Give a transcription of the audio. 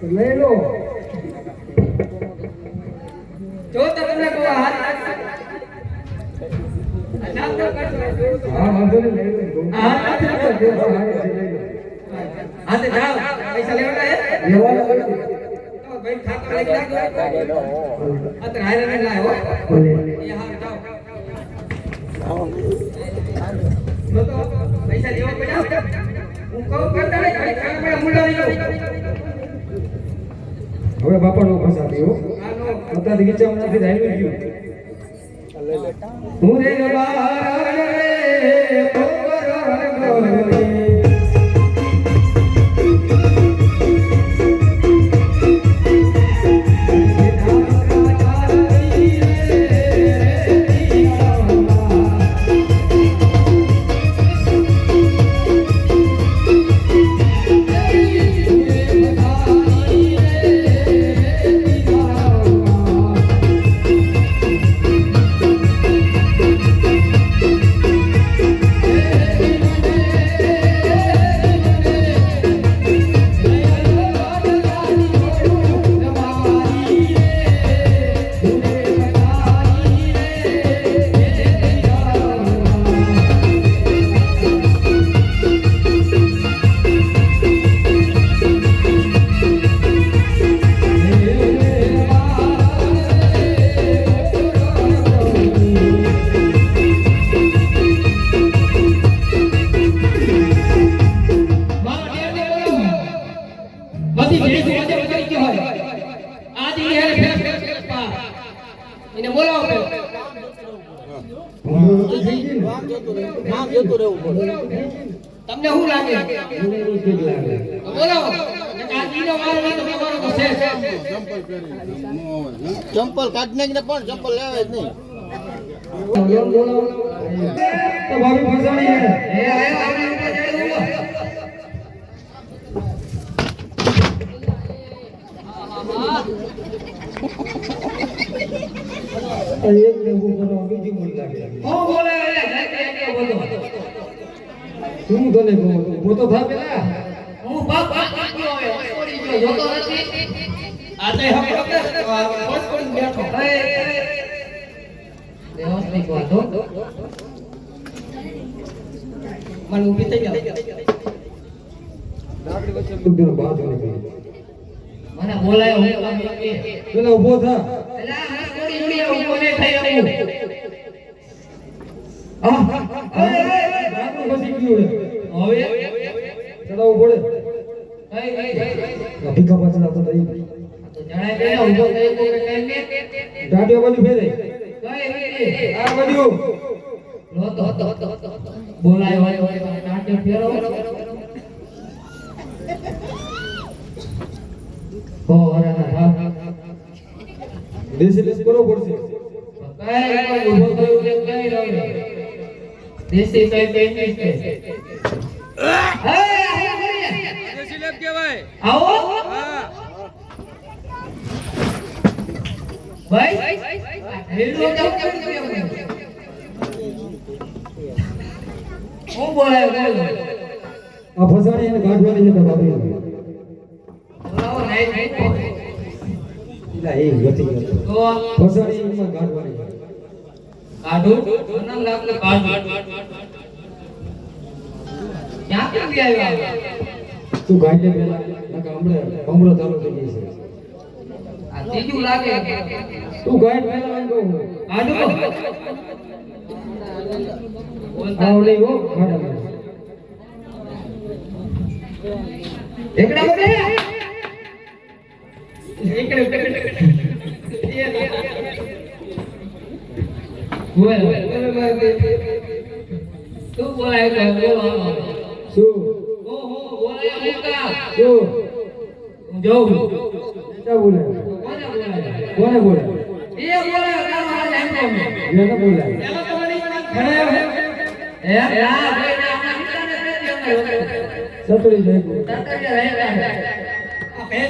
લઈ લો જો તમને કો હાથ નામ તો કરજો હા વાંધો નહીં લઈ લો હા હા લઈ લો હા તે જાઓ પૈસા લેવાના હે લેવાના તો ભાઈ ખાતા લઈ નાખો આ તો હારે ને લાયો ભલે એ હા જાઓ તો પૈસા લેવા પડ્યા હું કહું કરતા નહીં ખાલી ખાવા મુંડા નહીં હવે બાપાનો ફસાતી હો આનો અત્યારે ગીચામાંથી ધાર્યું ગયું હું રે બાર રે ખબર ગોરે એને બોલાવો તમને શું લાગે બોલાવો આજીનો વાર ના તો તમારો તો છે ચંપલ કાઢ નાખીને પણ ચંપલ લેવાય જ નહીં તો ભાભી ફસાણી હે એ આયો આપણે ઉપર જઈ દો એક ને બોલો બીજી બોલ લાગે હું બોલે એટલે બોલો શું તને કહું બોતો થા પેલા હું બાપ ગયો હવે છોડી ગયો જોતો નથી આ તો હવે પોસ્ટ કરી બેઠો વ્યવસ્થિત વાતો મને ઊભી થઈ ગયો લાકડી વચ્ચે બુદ્ધિનો બાદ નીકળી મને બોલાયો હું પેલા ઊભો થા એલા આ છોડી છોડી ઊભો ને થઈ રહ્યો બાપુ ફસી ગયું હવે ચડાવવું પડે કઈ ભીખા પાછળ તો નહીં તો જણાય દે ઊભો થઈ તો કઈ ને દાઢીઓ બાજુ ફેરે કઈ આ બાજુ નો તો બોલાયો હોય નાટ્ય ફેરો હો અરે ના દેશી લેસ કરવો પડશે કઈ કોઈ ઊભો થયું છે કઈ રહ્યો દેશી કઈ દેશી છે દેશી લેપ કહેવાય આવો હા ભાઈ હેલો જાવ કેમ હું બોલાયો બોલ આ ફસાણી એને કાઢવાની છે બાપરી બોલાવો નહીં ઇલા એ ગતિ ગયો તો ફસાણી એમાં કાઢવાની છે કાઢો મને લાગે કાઢ ક્યાં કેમ આવ્યો તું ગાડી લે પેલા નકા હમણાં ચાલુ થઈ ગઈ છે આ ત્રીજું લાગે તું ગાડી પેલા એમ કહું કાઢો આવડે હો ગાડા એકડા બગડે એકડે બોલ તું બોલાય તો બોલો શું ઓહો બોલાય મુકા શું હું જાઉં क्या बोले કોને બોલાય कौन बोले એ બોલાય તારો હાલ જાણતો મે ये ना बोला એમાં તમારી ખરે હે આ ભાઈ ના આપણા મિત્રને દે દે सतड़ी जाए તાતા રહે